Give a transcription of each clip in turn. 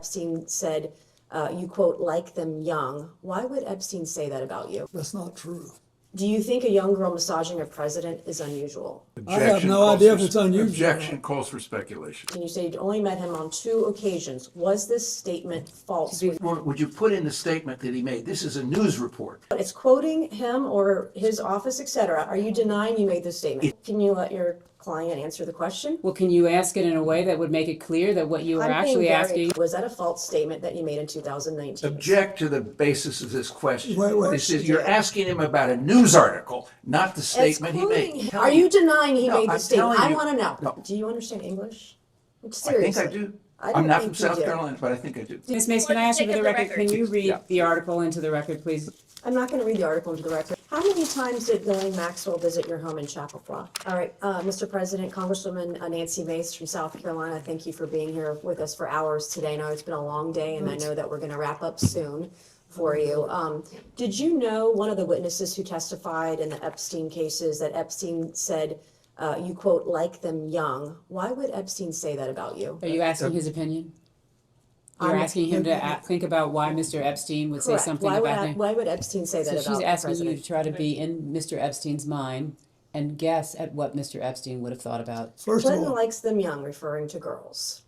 Epstein said, you quote, like them young. Why would Epstein say that about you? That's not true. Do you think a young girl massaging a president is unusual? I have no idea if it's unusual. Objection calls for speculation. And you say you only met him on 2 occasions. Was this statement false? Would you put in the statement that he made? This is a news report. It's quoting him or his office, etc. Are you denying you made this statement? Can you let your client answer the question? Well, can you ask it in a way that would make it clear that what you were actually asking? Was that a false statement that you made in 2019? Object to the basis of this question. Wait. This is, you're asking him about a news article, not the statement he made. Are you denying he made the I'm statement? telling I you- want to know. No. Do you understand English? I Seriously. think I do. I don't I'm not think from you South do. Carolina, but I think I do. Ms. Mace, can I ask you for the record, can you read Yeah. the article into the record, please? I'm not going to read the article into the record. How many times did Ghislaine Maxwell visit your home in Chappaqua? All right, Mr. President, Congresswoman Nancy Mace from South Carolina, thank you for being here with us for hours today. I know it's been a long day, and I know that we're going to wrap up soon for you. Did you know one of the witnesses who testified in the Epstein cases that Epstein said, you quote, like them young? Why would Epstein say that about you? Are you asking his opinion? You're asking him to think about why Mr. Epstein would say Correct. something Why about would, him? why would Epstein say that So about she's the asking you president? to try to be in Mr. Epstein's mind and guess at what Mr. Epstein would have thought about. First of Clinton all, likes them young, referring to girls.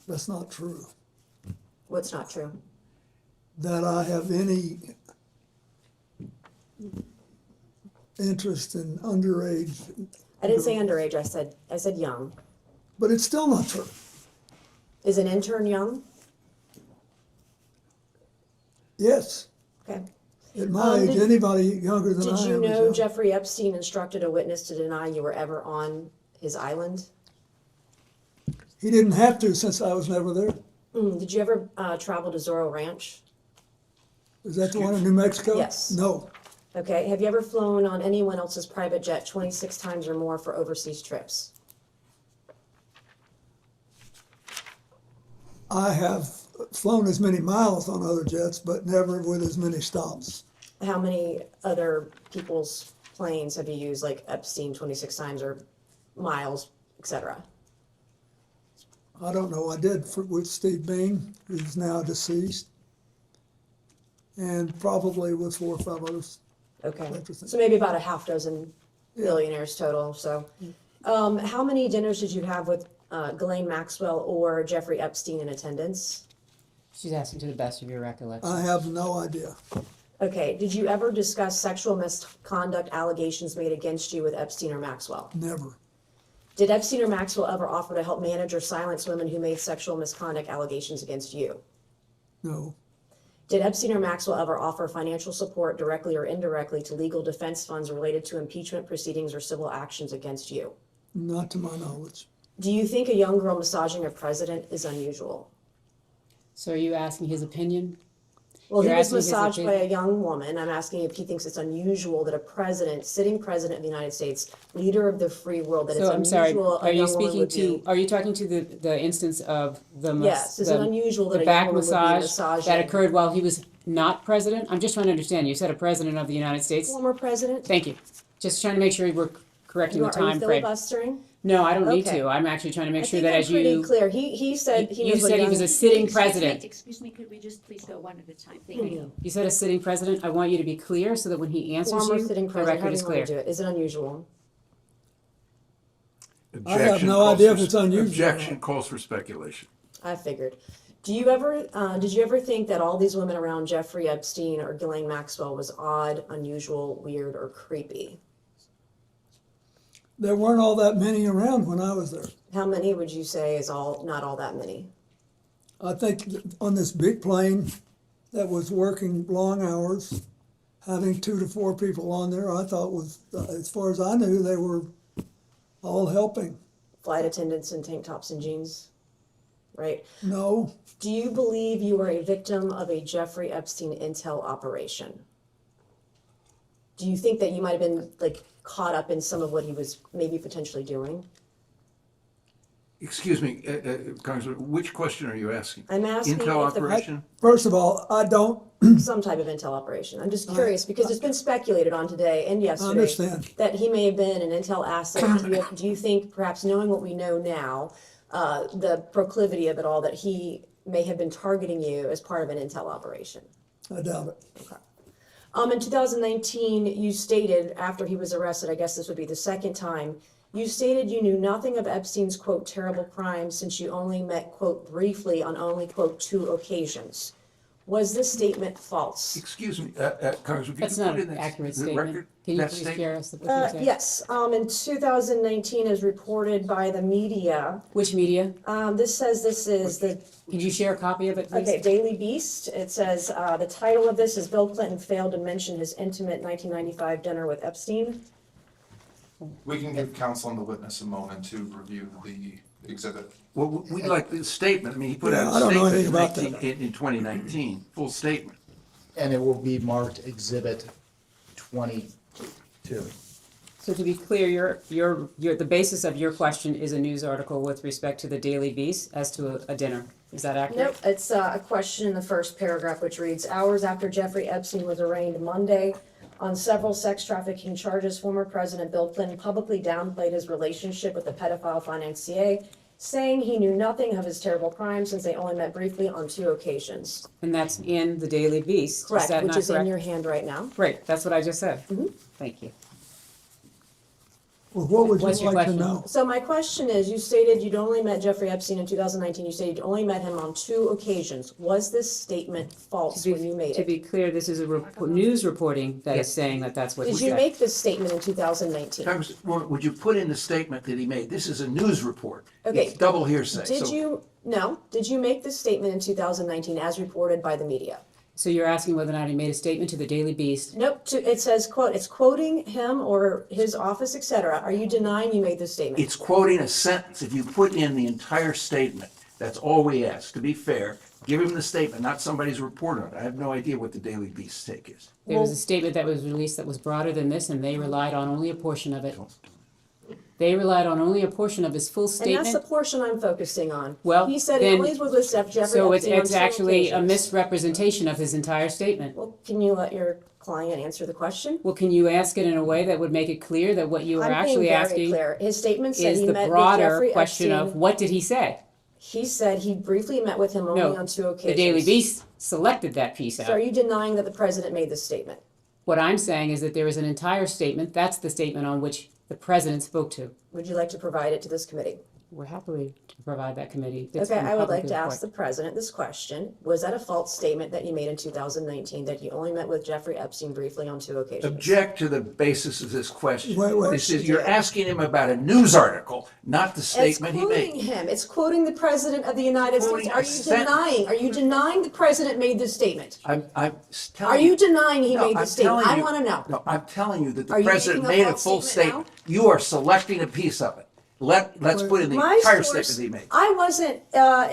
that's not true. What's not true? That I have any interest in underage, I didn't say underage, I said young. but it's still not true. Is an intern young? Yes, Okay. at my age, anybody younger than I am Did is you know young. Jeffrey Epstein instructed a witness to deny you were ever on his island? He didn't have to since I was never there. Did you ever travel to Zorro Ranch? Is that the one in New Mexico? Yes. No. Okay. Have you ever flown on anyone else's private jet 26 times or more for overseas trips? I have flown as many miles on other jets, but never with as many stops. How many other people's planes have you used, like Epstein 26 times or miles, etc.? I don't know. I did with Steve Bean, who's now deceased, and probably with 4 or 5 others. Okay. Interesting. So maybe about a half dozen billionaires total. So, how many dinners did you have with Ghislaine Maxwell or Jeffrey Epstein in attendance? She's asking to the best of your recollection. I have no idea. Okay. Did you ever discuss sexual misconduct allegations made against you with Epstein or Maxwell? Never. Did Epstein or Maxwell ever offer to help manage or silence women who made sexual misconduct allegations against you? No. Did Epstein or Maxwell ever offer financial support directly or indirectly to legal defense funds related to impeachment proceedings or civil actions against you? Not to my knowledge. Do you think a young girl massaging a president is unusual? So are you asking his opinion? Well, You're he was asking his massaged by opinion? a young woman. I'm asking if he thinks it's unusual that a president, sitting president of the United States, leader of the free world, that So it's I'm sorry, unusual are a you young woman speaking would to, be. are you talking to the instance of the Yes, is it unusual that the a young back woman would be massage massaging? that occurred while he was not president? I'm just trying to understand. You said a president of the United States. Former president? Thank you. Just trying to make sure we're correcting the Are you time frame. filibustering? No, I don't need Okay. to. I'm actually trying to make I sure think that I'm as pretty you, clear. He said he you knows what said he young. was a sitting Excuse me, president. Excuse me, could we just please go one at a time? Thank you. You said a sitting president. I want you to be clear so that when he answers Former you, sitting the president, how record do is you want to do clear. it? Is it unusual? I have Objection no calls idea for if it's unusual or Objection not. calls for speculation. I figured. Did you ever think that all these women around Jeffrey Epstein or Ghislaine Maxwell was odd, unusual, weird, or creepy? There weren't all that many around when I was there. How many would you say is not all that many? I think on this big plane that was working long hours, having 2 to 4 people on there, I thought was, as far as I knew, they were all helping. Flight attendants in tank tops and jeans, right? No, Do you believe you were a victim of a Jeffrey Epstein intel operation? Do you think that you might have been like caught up in some of what he was maybe potentially doing? Excuse me, Congressman, which question are you asking? I'm asking Intel if the- operation? First of all, I don't, some type of intel operation. I'm just curious because it's been speculated on today and yesterday understand. that he may have been an intel asset. Do you think, perhaps knowing what we know now, the proclivity of it all, that he may have been targeting you as part of an intel operation? I doubt it. In 2019, you stated after he was arrested, I guess this would be the second time, you stated you knew nothing of Epstein's, quote, terrible crimes since you only met, quote, briefly on only, quote, 2 occasions. Was this statement false? Excuse me, Congressman, That's can you not put in an the accurate the statement. record Can you that please statement? share us what you said? Yes, in 2019, as reported by the media, Which media? this says this is the Can you share a copy of it, please? Okay, Daily Beast. It says, the title of this is Bill Clinton failed to mention his intimate 1995 dinner with Epstein. We can give counsel and the witness a moment to review the exhibit. Well, we'd like the statement. I mean, he put Yeah, out I a don't know statement anything about in 2019, full statement. And it will be marked Exhibit 22. So to be clear, the basis of your question is a news article with respect to the Daily Beast as to a dinner. Is that accurate? Nope, it's a question in the first paragraph, which reads, hours after Jeffrey Epstein was arraigned Monday on several sex trafficking charges, former President Bill Clinton publicly downplayed his relationship with the pedophile financier, saying he knew nothing of his terrible crimes since they only met briefly on 2 occasions. And that's in the Daily Beast. Correct, that which not is in correct? your hand right now. Great, that's what I just said. Thank you. Well, what would What's you your like to question? know? So my question is, you stated you'd only met Jeffrey Epstein in 2019. You stated you'd only met him on 2 occasions. Was this statement false when you made To it? be clear, this is a news reporting that is Yes. saying that that's what he Did you said. make this statement in 2019? Congressman, would you put in the statement that he made? This is a news report. Okay. It's double hearsay. Did So you make this statement in 2019 as reported by the media? So you're asking whether or not he made a statement to the Daily Beast. Nope, it says, quote, it's quoting him or his office, et cetera. Are you denying you made this statement? It's quoting a sentence. If you put in the entire statement, that's all we ask. To be fair, give him the statement, not somebody's report on it. I have no idea what the Daily Beast take is. There was a statement that was released that was broader than this, and they relied on only a portion of it. They relied on only a portion of his full And that's the statement. portion I'm focusing on. Well, He said he then- only was with Jeffrey So Epstein on it's 2 actually a occasions. misrepresentation of his entire statement. Well, can you let your client answer the question? Well, can you ask it in a way that would make it clear that what you are I'm being actually very asking clear. His statement said is he the met with broader Jeffrey question of Epstein. what did he say? He said he briefly met with him only No, on 2 the occasions. Daily Beast selected that piece So are out. you denying that the president made this statement? What I'm saying is that there is an entire statement, that's the statement on which the president spoke to. Would you like to provide it to this committee? We're happy to provide that committee. It's Okay, been I would like publicly to ask reported. the president this question. Was that a false statement that you made in 2019, that you only met with Jeffrey Epstein briefly on 2 occasions? Object to the basis of this question. Wait. This is, you're asking him about a news article, not the It's statement he quoting made. him. It's quoting the president of the United States. Quoting Are a you sentence. Are you denying the president made this statement? I'm Are telling you you. denying he No, made I'm this statement? telling I you- want to know. No, I'm telling you that Are the you president making a made a false full statement statement. You are selecting a piece of it. Let's put in the My entire source- statement he made. I wasn't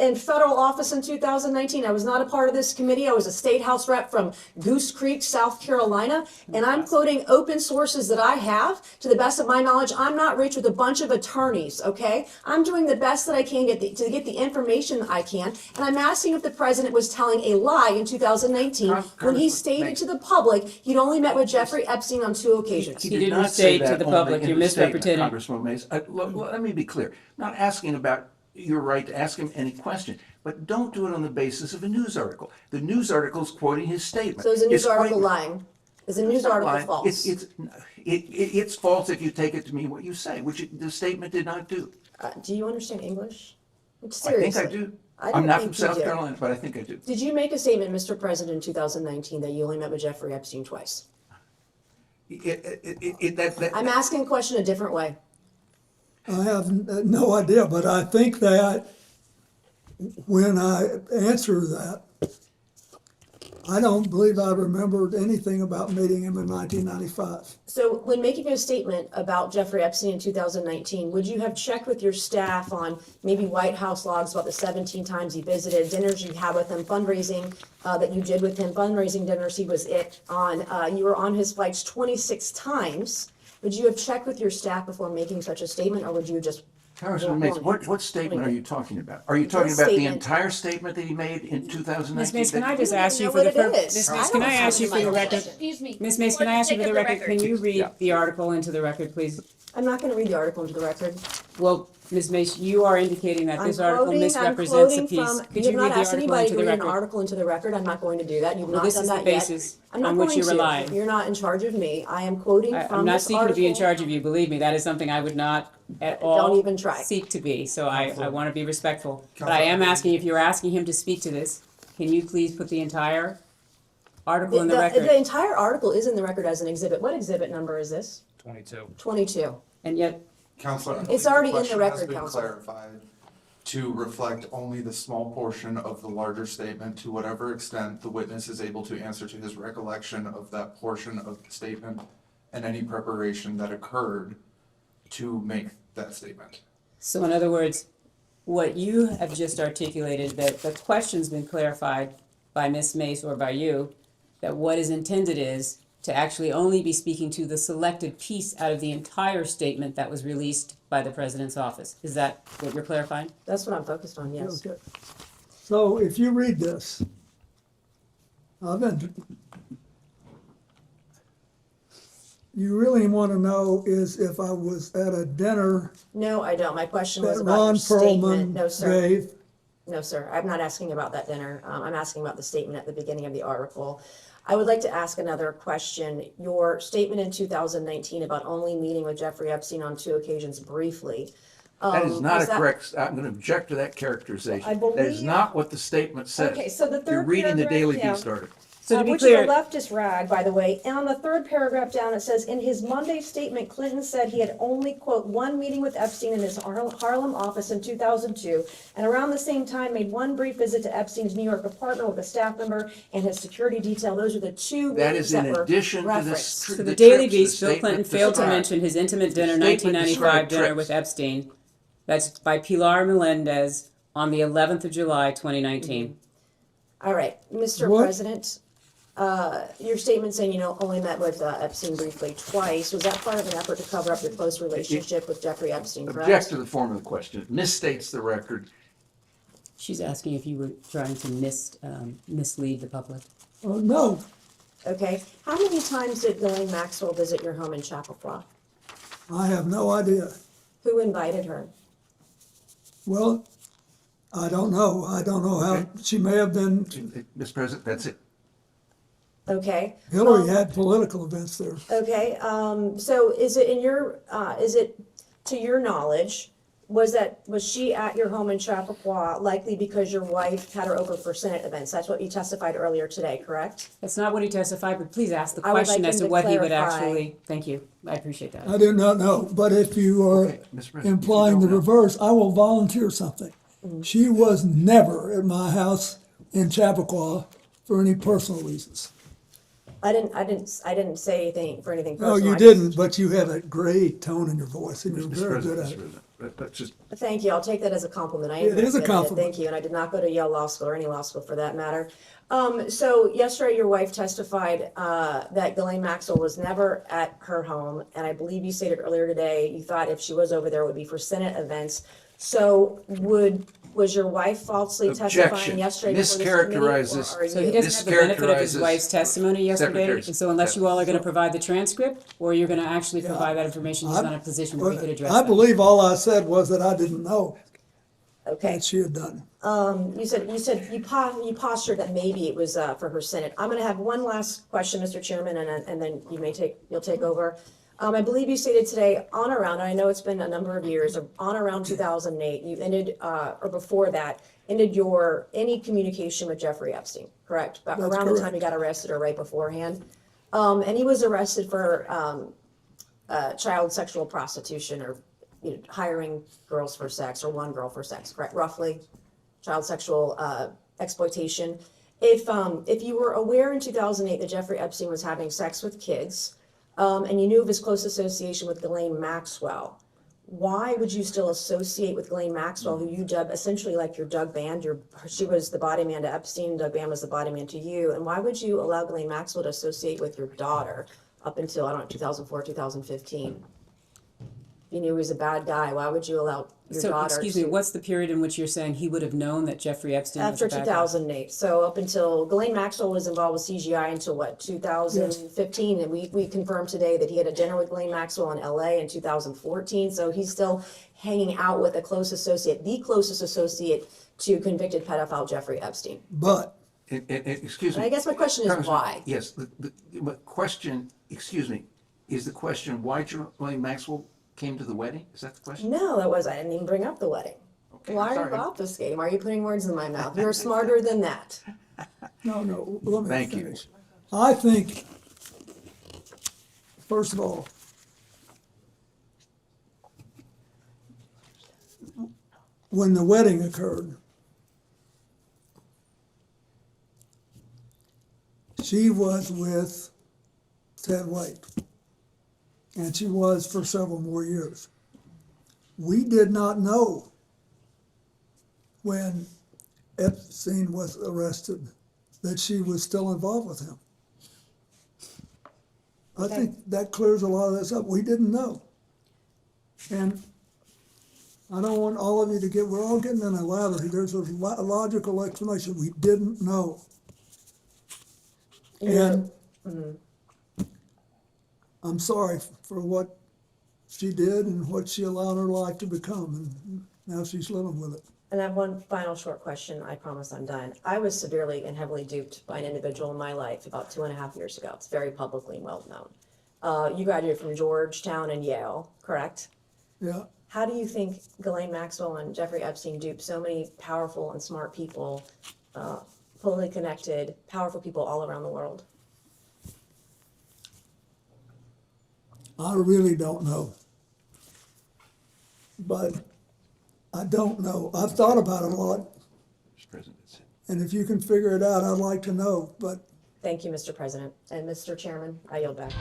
in federal office in 2019. I was not a part of this committee. I was a state house rep from Goose Creek, South Carolina, and I'm quoting open sources that I have. To the best of my knowledge, I'm not rich with a bunch of attorneys, okay? I'm doing the best that I can to get the information that I can, and I'm asking if the president was telling a lie in 2019 when he Congressman, stated Mace. to the public he'd only met with Jeffrey Epstein on 2 occasions. He did didn't not say say to that the only public, in you're the statement, misrepresenting. Congressman Mace. Let me be clear. I'm not asking about your right to ask him any question, but don't do it on the basis of a news article. The news article is quoting his statement. So is the news It's quite- article lying? Is the news It's not article lying. false? It's false if you take it to mean what you say, which the statement did not do. Do you understand English? I Seriously. think I do. I don't I'm not think from you South do. Carolina, but I think I do. Did you make a statement, Mr. President, in 2019 that you only met with Jeffrey Epstein twice? I'm asking a question a different way. I have no idea, but I think that when I answer that, I don't believe I remembered anything about meeting him in 1995. So when making a statement about Jeffrey Epstein in 2019, would you have checked with your staff on maybe White House logs about the 17 times he visited, dinners you had with him, fundraising that you did with him, fundraising dinners he was you were on his flights 26 times. Would you have checked with your staff before making such a statement, or would you just Congressman Mace, what statement are you talking about? Are you What talking about the statement? entire statement that he made in 2019? Ms. Mace, can I You just don't ask even you know for the, what it is. Ms. I Mace, don't can I have ask you for the my record? Excuse me. Ms. Mace, For can I ask you sake for of the record, can you read Yeah. the article into the record, please? I'm not gonna read the article into the record. Well, Ms. Mace, you are indicating that this article I'm misrepresents the quoting piece. from, Could you you have read not the asked article anybody into to the read an record? article into the record. I'm not going to do that. You've Well, not this done is the that yet. basis I'm not on which going you're to. relying. You're not in charge of me. I am quoting I'm from not this seeking to be in article. charge of you, believe me, that is something I would not at Don't all even try. seek to be, so I want to be respectful. But I Counselor- am asking, if you're asking him to speak to this, can you please put the entire article in the The record? entire article is in the record as an exhibit. What exhibit number is this? 22. And yet, Counselor, I It's believe already in the question has record, been Counselor. clarified to reflect only the small portion of the larger statement, to whatever extent the witness is able to answer to his recollection of that portion of the statement and any preparation that occurred to make that statement. so in other words, what you have just articulated, that the question's been clarified by Ms. Mace or by you, that what is intended is to actually only be speaking to the selected piece out of the entire statement that was released by the president's office. Is that what you're clarifying? That's what I'm focused on, yes. Okay. So if you read this, you really want to know is if I was at a dinner No, I don't. My question was that about Ron your statement. Perlman No, sir. gave. No, sir. I'm not asking about that dinner. I'm asking about the statement at the beginning of the article. I would like to ask another question. Your statement in 2019 about only meeting with Jeffrey Epstein on 2 occasions briefly. That is not was a that- correct, I'm going to object to that characterization. I That is believe- not what the statement says. Okay, so the You're third reading the paragraph Daily down. Beast article. So to be Which clear, is a leftist rag, by the way. And on the third paragraph down, it says, in his Monday statement, Clinton said he had only, quote, one meeting with Epstein in his Harlem office in 2002, and around the same time made one brief visit to Epstein's New York apartment with a staff member and his security detail. Those are the two That meetings is in that were addition to this. referenced. so the Daily trips, Beast, the Bill Clinton statement failed to described. mention his intimate dinner, The statement 1995 described dinner trips. with Epstein. That's by Pilar Melendez on the 11th of July, 2019. All right, Mr. What? President, your statement saying you only met with Epstein briefly twice, was that part of an effort to cover up your close relationship with Jeffrey Epstein, correct? Object to the form of the question. It misstates the record. She's asking if you were trying to mislead the public. Oh, no, Okay, how many times did Ghislaine Maxwell visit your home in Chappaqua? I have no idea. Who invited her? Well, I don't know. I don't know how, she may have been, Mr. President, that's it. Okay. Hillary had political events there. Okay, so is it is it to your knowledge, was she at your home in Chappaqua likely because your wife had her over for Senate events? That's what you testified earlier today, correct? That's not what he testified, but please ask the I would question like as him to to what he would clarify. actually, thank you, I appreciate that. I do not know, but if you are Okay, Mr. President, implying if the you don't know. reverse, I will volunteer something. She was never at my house in Chappaqua for any personal reasons. I didn't say anything for anything No, personal. you I didn't, but you have a great tone in your voice, and you're Mr. very good President, at Mr. it. President, that's just, Thank you. I'll take that as a compliment. I am It very is a good at compliment. Thank you. And I did not go to Yale Law School or any law school for that matter. So yesterday, your wife testified that Ghislaine Maxwell was never at her home, and I believe you stated earlier today you thought if she was over there, it would be for Senate events. So was your wife falsely testifying Objection. yesterday before this committee, Mischaracterizes- or are So he you? doesn't have the benefit of his Mischaracterizes wife's testimony yesterday, Secretary's and so unless you all are gonna So- provide the transcript, or you're gonna actually provide that information, he's not in a position where he could address I that. believe all I said was that I didn't know Okay. that she had done. You postured that maybe it was for her Senate. I'm going to have one last question, Mr. Chairman, and then you'll take over. I believe you stated today on around, I know it's been a number of years, on around 2008, you ended, or before that, ended any communication with Jeffrey Epstein, correct? That's Around the time correct. he got arrested or right beforehand. And he was arrested for child sexual prostitution or hiring girls for sex or one girl for sex, correct? Roughly, child sexual exploitation. If you were aware in 2008 that Jeffrey Epstein was having sex with kids, and you knew of his close association with Ghislaine Maxwell, why would you still associate with Ghislaine Maxwell, who you dub essentially like your Doug Band? She was the body man to Epstein, Doug Band was the body man to you, and why would you allow Ghislaine Maxwell to associate with your daughter up until, I don't know, 2004, 2015? If you knew he was a bad guy, why would you allow your So, daughter excuse me, to? what's the period in which you're saying he would have known that Jeffrey Epstein was After a bad guy? 2008, so up until Ghislaine Maxwell was involved with CGI until what, 2015? And we confirmed today that he had a dinner with Ghislaine Maxwell in LA in 2014. So he's still hanging out with a close associate, the closest associate to convicted pedophile Jeffrey Epstein. But Excuse And me. I guess my question is Congressman, why? Yes, the question, excuse me, is the question why Ghislaine Maxwell came to the wedding? Is that the question? No, I didn't even bring up the wedding. Okay, Why I'm are you sorry. obfuscating? Why are you putting words in my mouth? You're smarter than that. no, let me Thank you. finish. I think, first of all, when the wedding occurred, she was with Ted White, and she was for several more years. We did not know when Epstein was arrested that she was still involved with him. I think that clears a lot of this up. We didn't know. And I don't want all of you to get, we're all getting in a lather here. There's a logical explanation. We didn't know. And I'm sorry for what she did and what she allowed her life to become, and now she's living with it. And I have one final short question. I promise I'm done. I was severely and heavily duped by an individual in my life about 2.5 years ago. It's very publicly and well known. You graduated from Georgetown and Yale, correct? Yeah. How do you think Ghislaine Maxwell and Jeffrey Epstein duped so many powerful and smart people, fully connected, powerful people all around the world? I really don't know. But I don't know. I've thought about it a lot, Mr. President, that's it. and if you can figure it out, I'd like to know, but Thank you, Mr. President. And Mr. Chairman, I yield back.